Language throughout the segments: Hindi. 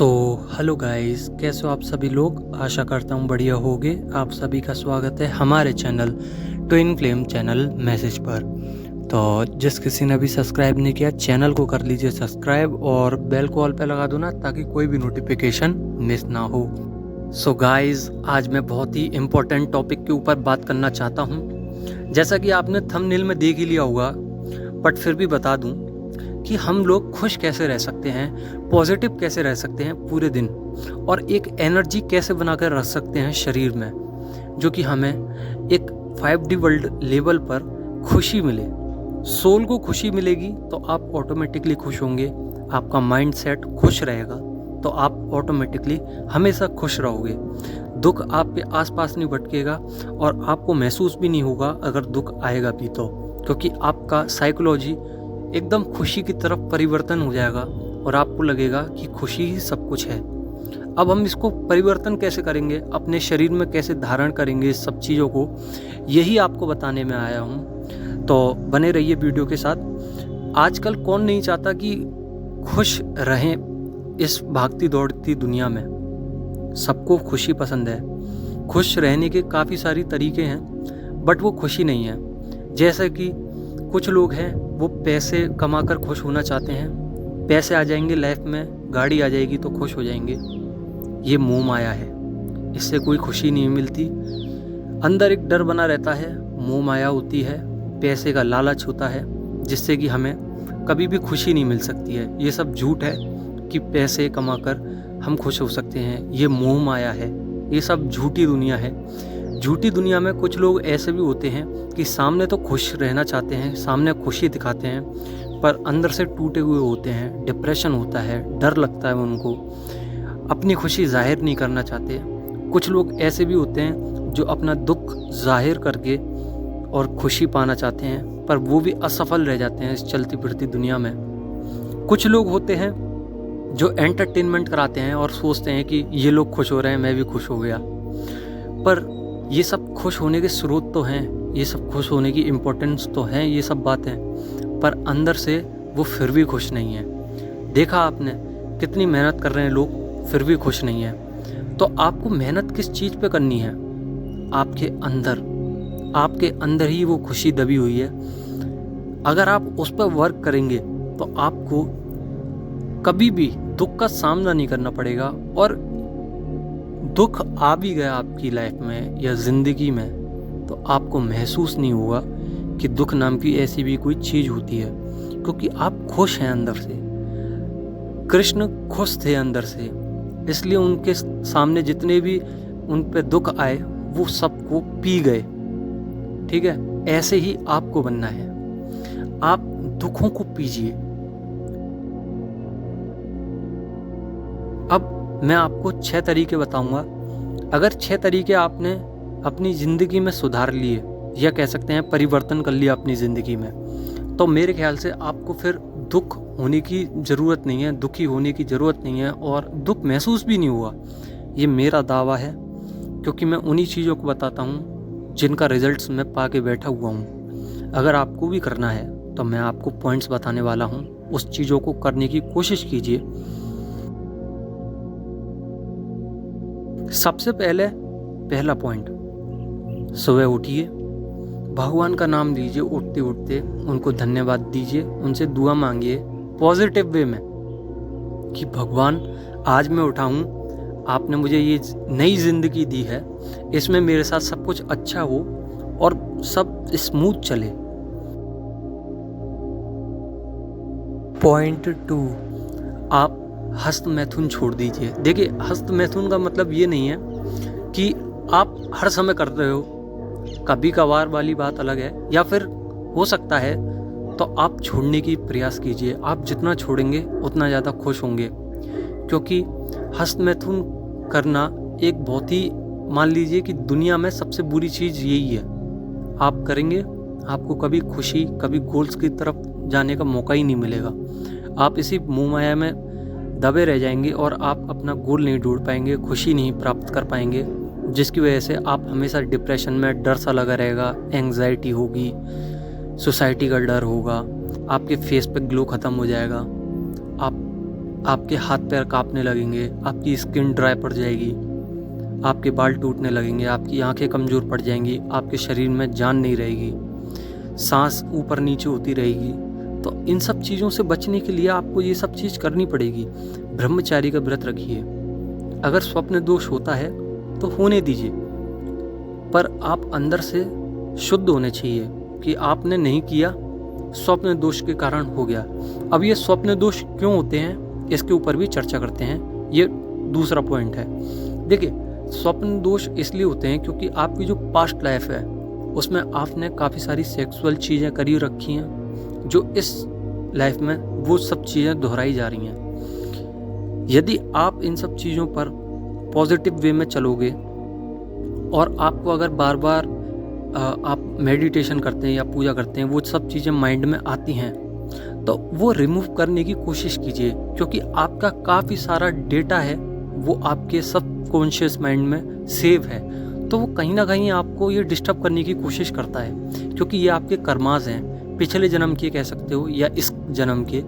सो हेलो गाइस, कैसे हो आप सभी लोग। आशा करता हूँ बढ़िया होगे। आप सभी का स्वागत है हमारे channel twin flame channel message पर। तो जिस किसी ने अभी सब्सक्राइब नहीं किया, चैनल को कर लीजिए सब्सक्राइब और बेल को ऑल पे लगा दो ना, ताकि कोई भी नोटिफिकेशन मिस ना हो। सो गाइस, आज मैं बहुत ही इम्पोर्टेंट टॉपिक के ऊपर बात करना चाहता हूँ। जैसा कि आपने थंबनेल में देख ही लिया होगा, बट फिर भी बता दूँ कि हम लोग खुश कैसे रह सकते हैं, पॉजिटिव कैसे रह सकते हैं पूरे दिन, और एक एनर्जी कैसे बनाकर रख सकते हैं शरीर में, जो कि हमें एक 5D वर्ल्ड लेवल पर खुशी मिले। सोल को खुशी मिलेगी तो आप ऑटोमेटिकली खुश होंगे। आपका माइंड सेट खुश रहेगा तो आप ऑटोमेटिकली हमेशा खुश रहोगे। दुख आपके आसपास नहीं भटकेगा और आपको महसूस भी नहीं होगा अगर दुख आएगा भी तो, क्योंकि आपका साइकोलॉजी एकदम खुशी की तरफ परिवर्तन हो जाएगा और आपको लगेगा कि खुशी ही सब कुछ है। अब हम इसको परिवर्तन कैसे करेंगे, अपने शरीर में कैसे धारण करेंगे इस सब चीज़ों को, यही आपको बताने में आया हूँ। तो बने रहिए वीडियो के साथ। आजकल कौन नहीं चाहता कि खुश रहें इस भागती दौड़ती दुनिया में। सबको खुशी पसंद है। खुश रहने के काफ़ी सारी तरीके हैं, बट वो खुशी नहीं है। जैसे कि कुछ लोग हैं, वो पैसे कमाकर खुश होना चाहते हैं। पैसे आ जाएंगे लाइफ में, गाड़ी आ जाएगी तो खुश हो जाएंगे। ये मोह माया है, इससे कोई खुशी नहीं मिलती। अंदर एक डर बना रहता है, मोह माया होती है, पैसे का लालच होता है, जिससे कि हमें कभी भी खुशी नहीं मिल सकती है। ये सब झूठ है कि पैसे कमाकर हम खुश हो सकते हैं। ये मोह माया है, ये सब झूठी दुनिया है। झूठी दुनिया में कुछ लोग ऐसे भी होते हैं कि सामने तो खुश रहना चाहते हैं, सामने खुशी दिखाते हैं, पर अंदर से टूटे हुए होते हैं। डिप्रेशन होता है, डर लगता है उनको, अपनी खुशी जाहिर नहीं करना चाहते। कुछ लोग ऐसे भी होते हैं जो अपना दुख जाहिर करके और खुशी पाना चाहते हैं, पर वो भी असफल रह जाते हैं इस चलती फिरती दुनिया में। कुछ लोग होते हैं जो एंटरटेनमेंट कराते हैं और सोचते हैं कि ये लोग खुश हो रहे हैं, मैं भी खुश हो गया। पर ये सब खुश होने के स्रोत तो हैं, ये सब खुश होने की इम्पोर्टेंस तो हैं, ये सब बातें, पर अंदर से वो फिर भी खुश नहीं है। देखा आपने कितनी मेहनत कर रहे हैं लोग, फिर भी खुश नहीं है। तो आपको मेहनत किस चीज़ पे करनी है? आपके अंदर ही वो खुशी दबी हुई है। अगर आप उस पर वर्क करेंगे तो आपको कभी भी दुख का सामना नहीं करना पड़ेगा। और दुख आ भी गया आपकी लाइफ में या ज़िंदगी में, तो आपको महसूस नहीं होगा कि दुख नाम की ऐसी भी कोई चीज़ होती है, क्योंकि आप खुश हैं अंदर से। कृष्ण खुश थे अंदर से, इसलिए उनके सामने जितने भी उन पे दुख आए वो सबको पी गए। ठीक है, ऐसे ही आपको बनना है। आप दुखों को पीजिए। अब मैं आपको 6 तरीके बताऊंगा। अगर 6 तरीके आपने अपनी ज़िंदगी में सुधार लिए, या कह सकते हैं परिवर्तन कर लिया अपनी ज़िंदगी में, तो मेरे ख्याल से आपको फिर दुख होने की ज़रूरत नहीं है, दुखी होने की ज़रूरत नहीं है, और दुख महसूस भी नहीं हुआ। ये मेरा दावा है, क्योंकि मैं उन्हीं चीज़ों को बताता हूँ जिनका रिजल्ट्स मैं पा के बैठा हुआ हूँ। अगर आपको भी करना है तो मैं आपको पॉइंट्स बताने वाला हूँ, उस चीज़ों को करने की कोशिश कीजिए। सबसे पहला पॉइंट, सुबह उठिए, भगवान का नाम लीजिए उठते उठते, उनको धन्यवाद दीजिए, उनसे दुआ मांगिए पॉजिटिव वे में कि भगवान आज मैं उठा हूँ, आपने मुझे ये नई ज़िंदगी दी है, इसमें मेरे साथ सब कुछ अच्छा हो और सब स्मूथ चले। पॉइंट 2, आप हस्त मैथुन छोड़ दीजिए। देखिए, हस्त मैथुन का मतलब ये नहीं है कि आप हर समय कर रहे हो, कभी कभार वाली बात अलग है, या फिर हो सकता है तो आप छोड़ने की प्रयास कीजिए। आप जितना छोड़ेंगे उतना ज़्यादा खुश होंगे, क्योंकि हस्त मैथुन करना एक बहुत ही, मान लीजिए कि दुनिया में सबसे बुरी चीज़ यही है। आप करेंगे, आपको कभी खुशी, कभी गोल्स की तरफ जाने का मौका ही नहीं मिलेगा। आप इसी मोह माया में दबे रह जाएंगे और आप अपना गोल नहीं ढूंढ पाएंगे, खुशी नहीं प्राप्त कर पाएंगे, जिसकी वजह से आप हमेशा डिप्रेशन में, डर सा लगा रहेगा, एंग्जाइटी होगी, सोसाइटी का डर होगा, आपके फेस पे ग्लो ख़त्म हो जाएगा, आप आपके हाथ पैर कांपने लगेंगे, आपकी स्किन ड्राई पड़ जाएगी, आपके बाल टूटने लगेंगे, आपकी आंखें कमज़ोर पड़ जाएंगी, आपके शरीर में जान नहीं रहेगी, सांस ऊपर नीचे होती रहेगी। तो इन सब चीज़ों से बचने के लिए आपको ये सब चीज़ करनी पड़ेगी। ब्रह्मचारी का व्रत रखिए। अगर स्वप्न दोष होता है तो होने दीजिए, पर आप अंदर से शुद्ध होने चाहिए कि आपने नहीं किया, स्वप्न दोष के कारण हो गया। अब ये स्वप्न दोष क्यों होते हैं, इसके ऊपर भी चर्चा करते हैं। ये दूसरा पॉइंट है। देखिए, स्वप्न दोष इसलिए होते हैं क्योंकि आपकी जो पास्ट लाइफ है उसमें आपने काफ़ी सारी सेक्सुअल चीज़ें करी रखी हैं, जो इस लाइफ में वो सब चीज़ें दोहराई जा रही हैं। यदि आप इन सब चीज़ों पर पॉजिटिव वे में चलोगे और आपको अगर बार बार आप मेडिटेशन करते हैं या पूजा करते हैं, वो सब चीज़ें माइंड में आती हैं, तो वो रिमूव करने की कोशिश कीजिए, क्योंकि आपका काफ़ी सारा डेटा है वो आपके सबकॉन्शियस माइंड में सेव है। तो वो कहीं ना कहीं आपको ये डिस्टर्ब करने की कोशिश करता है, क्योंकि ये आपके कर्मास हैं, पिछले जन्म के कह सकते हो या इस जन्म के।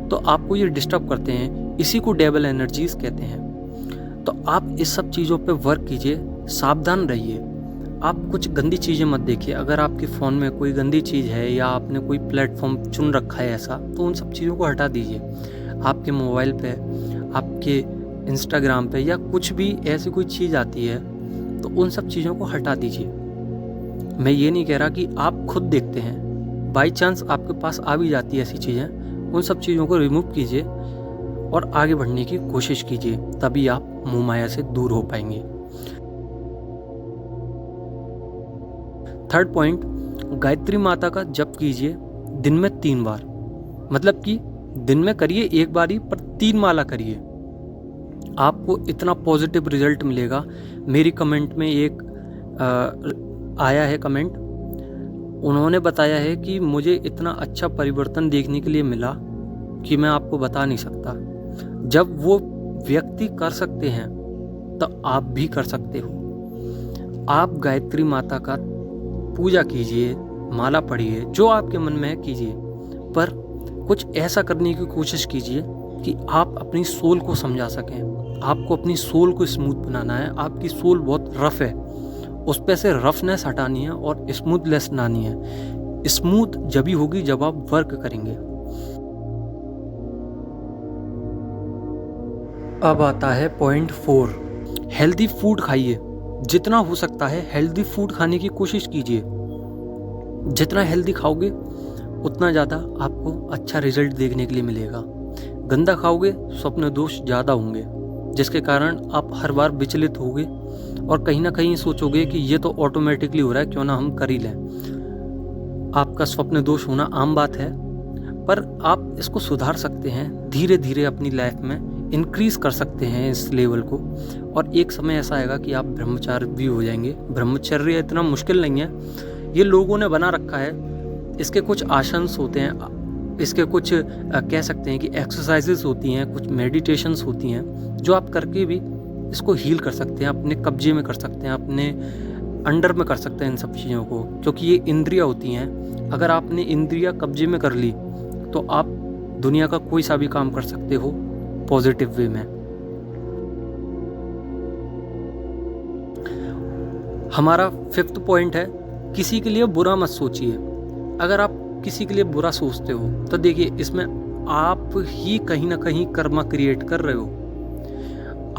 तो आपको ये डिस्टर्ब करते हैं, इसी को डेविल एनर्जीज कहते हैं। तो आप इस सब चीज़ों पे वर्क कीजिए, सावधान रहिए। आप कुछ गंदी चीज़ें मत देखिए। अगर आपके फ़ोन में कोई गंदी चीज़ है या आपने कोई प्लेटफॉर्म चुन रखा है ऐसा, तो उन सब चीज़ों को हटा दीजिए। आपके मोबाइल पे, आपके इंस्टाग्राम पे या कुछ भी ऐसी कोई चीज़ आती है तो उन सब चीज़ों को हटा दीजिए। मैं ये नहीं कह रहा कि आप खुद देखते हैं, बाई चांस आपके पास आ भी जाती है ऐसी चीज़ें, उन सब चीज़ों को रिमूव कीजिए और आगे बढ़ने की कोशिश कीजिए, तभी आप मोह माया से दूर हो पाएंगे। थर्ड पॉइंट, गायत्री माता का जप कीजिए दिन में 3 बार। मतलब कि दिन में करिए 1 बार ही, पर 3 माला करिए। आपको इतना पॉजिटिव रिजल्ट मिलेगा। मेरी कमेंट में एक आया है कमेंट, उन्होंने बताया है कि मुझे इतना अच्छा परिवर्तन देखने के लिए मिला कि मैं आपको बता नहीं सकता। जब वो व्यक्ति कर सकते हैं तो आप भी कर सकते हो। आप गायत्री माता का पूजा कीजिए, माला पढ़िए, जो आपके मन में है कीजिए, पर कुछ ऐसा करने की कोशिश कीजिए कि आप अपनी सोल को समझा सकें। आपको अपनी सोल को स्मूथ बनाना है। आपकी सोल बहुत रफ है, उस पे से रफनेस हटानी है और स्मूथनेस लानी है। स्मूथ जब ही होगी जब आप वर्क करेंगे। अब आता है पॉइंट 4, हेल्दी फूड खाइए। जितना हो सकता है हेल्दी फूड खाने की कोशिश कीजिए। जितना हेल्दी खाओगे उतना ज़्यादा आपको अच्छा रिजल्ट देखने के लिए मिलेगा। गंदा खाओगे स्वप्न दोष ज़्यादा होंगे, जिसके कारण आप हर बार विचलित होगे और कहीं ना कहीं सोचोगे कि ये तो ऑटोमेटिकली हो रहा है, क्यों ना हम कर ही लें। आपका स्वप्न दोष होना आम बात है, पर आप इसको सुधार सकते हैं। धीरे धीरे अपनी लाइफ में इंक्रीज कर सकते हैं इस लेवल को, और एक समय ऐसा आएगा कि आप ब्रह्मचारी भी हो जाएंगे। ब्रह्मचर्य इतना मुश्किल नहीं है, ये लोगों ने बना रखा है। इसके कुछ आसन्स होते हैं, इसके कुछ कह सकते हैं कि एक्सरसाइजेस होती हैं, कुछ मेडिटेशंस होती हैं, जो आप करके भी इसको हील कर सकते हैं, अपने कब्जे में कर सकते हैं, अपने अंडर में कर सकते हैं इन सब चीज़ों को, क्योंकि ये इंद्रियां होती हैं। अगर आपने इंद्रियां कब्जे में कर ली तो आप दुनिया का कोई सा भी काम कर सकते हो पॉजिटिव वे में। हमारा 5th पॉइंट है, किसी के लिए बुरा मत सोचिए। अगर आप किसी के लिए बुरा सोचते हो तो देखिए, इसमें आप ही कहीं ना कहीं कर्मा क्रिएट कर रहे हो।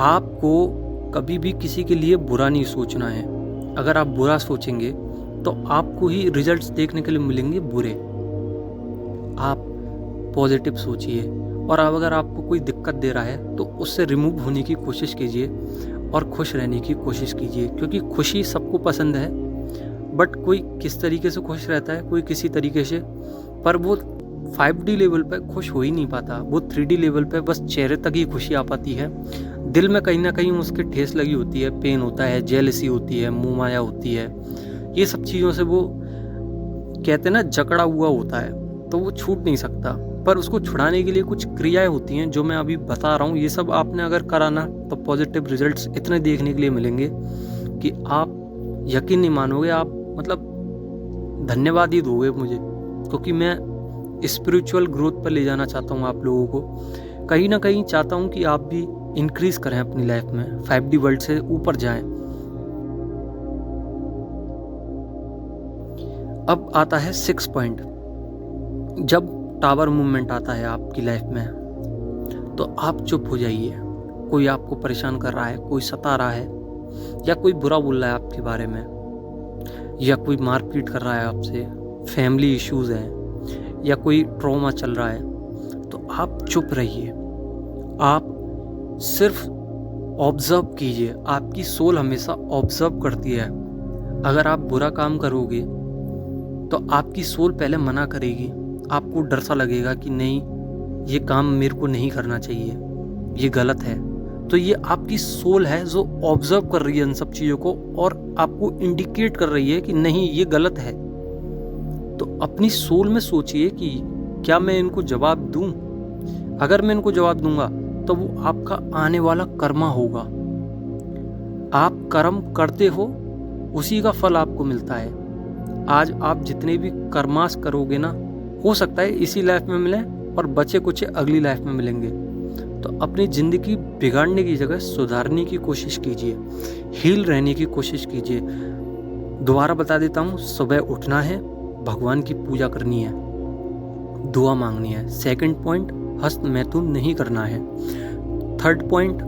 आपको कभी भी किसी के लिए बुरा नहीं सोचना है। अगर आप बुरा सोचेंगे तो आपको ही रिजल्ट्स देखने के लिए मिलेंगे बुरे। आप पॉजिटिव सोचिए, और अब अगर आपको कोई दिक्कत दे रहा है तो उससे रिमूव होने की कोशिश कीजिए और खुश रहने की कोशिश कीजिए, क्योंकि खुशी सबको पसंद है। बट कोई किस तरीके से खुश रहता है, कोई किसी तरीके से, पर वो 5D लेवल पे खुश हो ही नहीं पाता। वो 3D लेवल पे बस चेहरे तक ही खुशी आ पाती है। दिल में कहीं ना कहीं उसके ठेस लगी होती है, पेन होता है, जेलसी होती है, मोह माया होती है। ये सब चीज़ों से वो कहते हैं ना, जकड़ा हुआ होता है, तो वो छूट नहीं सकता। पर उसको छुड़ाने के लिए कुछ क्रियाएं होती हैं जो मैं अभी बता रहा हूँ। ये सब आपने अगर कराना तो पॉजिटिव रिजल्ट्स इतने देखने के लिए मिलेंगे कि आप यकीन नहीं मानोगे। आप मतलब धन्यवाद ही दोगे मुझे, क्योंकि मैं स्पिरिचुअल ग्रोथ पर ले जाना चाहता हूँ आप लोगों को। कहीं ना कहीं चाहता हूँ कि आप भी इंक्रीज करें अपनी लाइफ में, 5D वर्ल्ड से ऊपर जाएं। अब आता है 6 पॉइंट। जब टावर मूवमेंट आता है आपकी लाइफ में तो आप चुप हो जाइए। कोई आपको परेशान कर रहा है, कोई सता रहा है, या कोई बुरा बोल रहा है आपके बारे में, या कोई मारपीट कर रहा है आपसे, फैमिली इश्यूज हैं, या कोई ट्रॉमा चल रहा है, तो आप चुप रहिए। आप सिर्फ ऑब्जर्व कीजिए। आपकी सोल हमेशा ऑब्जर्व करती है। अगर आप बुरा काम करोगे तो आपकी सोल पहले मना करेगी। आपको डर सा लगेगा कि नहीं, ये काम मेरे को नहीं करना चाहिए, ये गलत है। तो ये आपकी सोल है जो ऑब्जर्व कर रही है इन सब चीज़ों को और आपको इंडिकेट कर रही है कि नहीं, ये गलत है। तो अपनी सोल में सोचिए कि क्या मैं इनको जवाब दूं? अगर मैं इनको जवाब दूंगा तो वो आपका आने वाला कर्मा होगा। आप कर्म करते हो, उसी का फल आपको मिलता है। आज आप जितने भी कर्मास करोगे ना, हो सकता है इसी लाइफ में मिले और बचे कुछ अगली लाइफ में मिलेंगे। तो अपनी ज़िंदगी बिगाड़ने की जगह सुधारने की कोशिश कीजिए, हील रहने की कोशिश कीजिए। दोबारा बता देता हूँ, सुबह उठना है, भगवान की पूजा करनी है, दुआ मांगनी है। 2nd पॉइंट, हस्त मैथुन नहीं करना है। 3rd पॉइंट,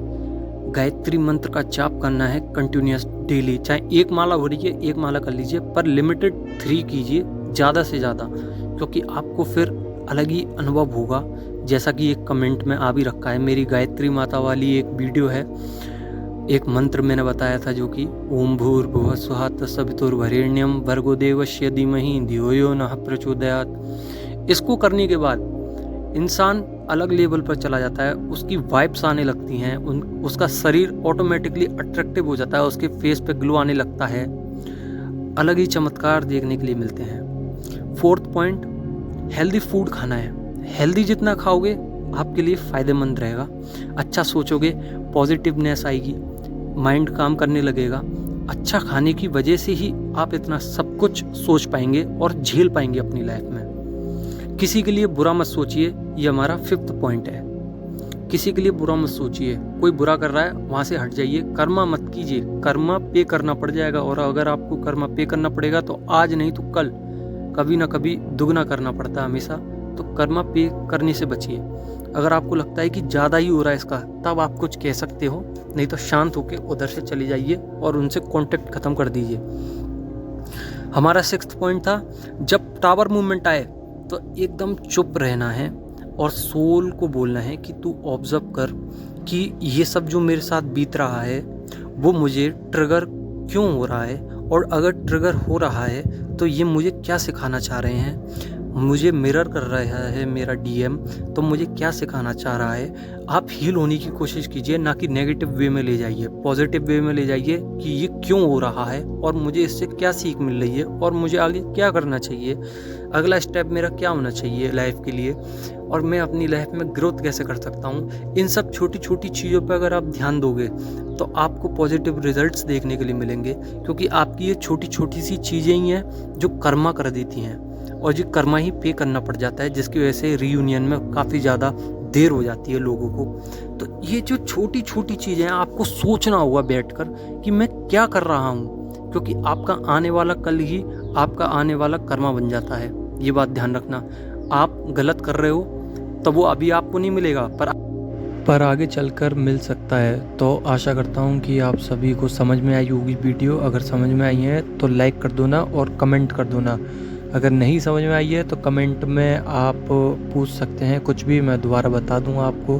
गायत्री मंत्र का जाप करना है कंटिन्यूअस डेली। चाहे 1 माला हो रही है, 1 माला कर लीजिए, पर लिमिटेड 3 कीजिए, ज़्यादा से ज़्यादा, क्योंकि आपको फिर अलग ही अनुभव होगा। जैसा कि एक कमेंट में आ भी रखा है, मेरी गायत्री माता वाली एक वीडियो है, एक मंत्र मैंने बताया था जो कि ओम भूर्भुवः स्वः तत्सवितुर्वरेण्यं भर्गो देवस्य धीमहि धियो यो नः प्रचोदयात्। इसको करने के बाद इंसान अलग लेवल पर चला जाता है, उसकी वाइब्स आने लगती हैं, उसका शरीर ऑटोमेटिकली अट्रैक्टिव हो जाता है, उसके फेस पे ग्लो आने लगता है, अलग ही चमत्कार देखने के लिए मिलते हैं। 4th पॉइंट, हेल्दी फूड खाना है। हेल्दी जितना खाओगे आपके लिए फ़ायदेमंद रहेगा। अच्छा सोचोगे, पॉजिटिवनेस आएगी, माइंड काम करने लगेगा। अच्छा खाने की वजह से ही आप इतना सब कुछ सोच पाएंगे और झेल पाएंगे अपनी लाइफ में। किसी के लिए बुरा मत सोचिए, ये हमारा 5th पॉइंट है। किसी के लिए बुरा मत सोचिए। कोई बुरा कर रहा है, वहाँ से हट जाइए। कर्मा मत कीजिए, कर्मा पे करना पड़ जाएगा। और अगर आपको कर्मा पे करना पड़ेगा तो आज नहीं तो कल, कभी ना कभी दुगना करना पड़ता है हमेशा। तो कर्मा पे करने से बचिए। अगर आपको लगता है कि ज़्यादा ही हो रहा है इसका, तब आप कुछ कह सकते हो, नहीं तो शांत होकर उधर से चले जाइए और उनसे कांटेक्ट ख़त्म कर दीजिए। हमारा 6th पॉइंट था, जब टावर मूवमेंट आए तो एकदम चुप रहना है और सोल को बोलना है कि तू ऑब्जर्व कर कि ये सब जो मेरे साथ बीत रहा है वो मुझे ट्रिगर क्यों हो रहा है, और अगर ट्रिगर हो रहा है तो ये मुझे क्या सिखाना चाह रहे हैं। मुझे मिरर कर रहा है मेरा डीएम, तो मुझे क्या सिखाना चाह रहा है। आप हील होने की कोशिश कीजिए, ना कि नेगेटिव वे में ले जाइए, पॉजिटिव वे में ले जाइए कि ये क्यों हो रहा है और मुझे इससे क्या सीख मिल रही है और मुझे आगे क्या करना चाहिए, अगला स्टेप मेरा क्या होना चाहिए लाइफ के लिए, और मैं अपनी लाइफ में ग्रोथ कैसे कर सकता हूँ। इन सब छोटी छोटी चीज़ों पर अगर आप ध्यान दोगे तो आपको पॉजिटिव रिजल्ट्स देखने के लिए मिलेंगे, क्योंकि आपकी ये छोटी छोटी सी चीज़ें ही हैं जो कर्मा कर देती हैं, और ये कर्मा ही पे करना पड़ जाता है, जिसकी वजह से रीयूनियन में काफ़ी ज़्यादा देर हो जाती है लोगों को। तो ये जो छोटी छोटी चीज़ें हैं, आपको सोचना होगा बैठकर कि मैं क्या कर रहा हूँ, क्योंकि आपका आने वाला कल ही आपका आने वाला कर्मा बन जाता है। ये बात ध्यान रखना। आप गलत कर रहे हो तो वो अभी आपको नहीं मिलेगा, पर आगे चलकर मिल सकता है। तो आशा करता हूँ कि आप सभी को समझ में आई होगी वीडियो। अगर समझ में आई है तो लाइक कर दो ना और कमेंट कर दो ना। अगर नहीं समझ में आई है तो कमेंट में आप पूछ सकते हैं कुछ भी, मैं दोबारा बता दूंगा आपको।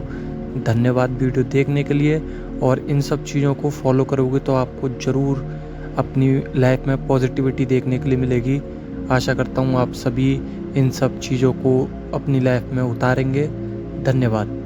धन्यवाद वीडियो देखने के लिए, और इन सब चीज़ों को फॉलो करोगे तो आपको ज़रूर अपनी लाइफ में पॉजिटिविटी देखने के लिए मिलेगी। आशा करता हूँ आप सभी इन सब चीज़ों को अपनी लाइफ में उतारेंगे। धन्यवाद।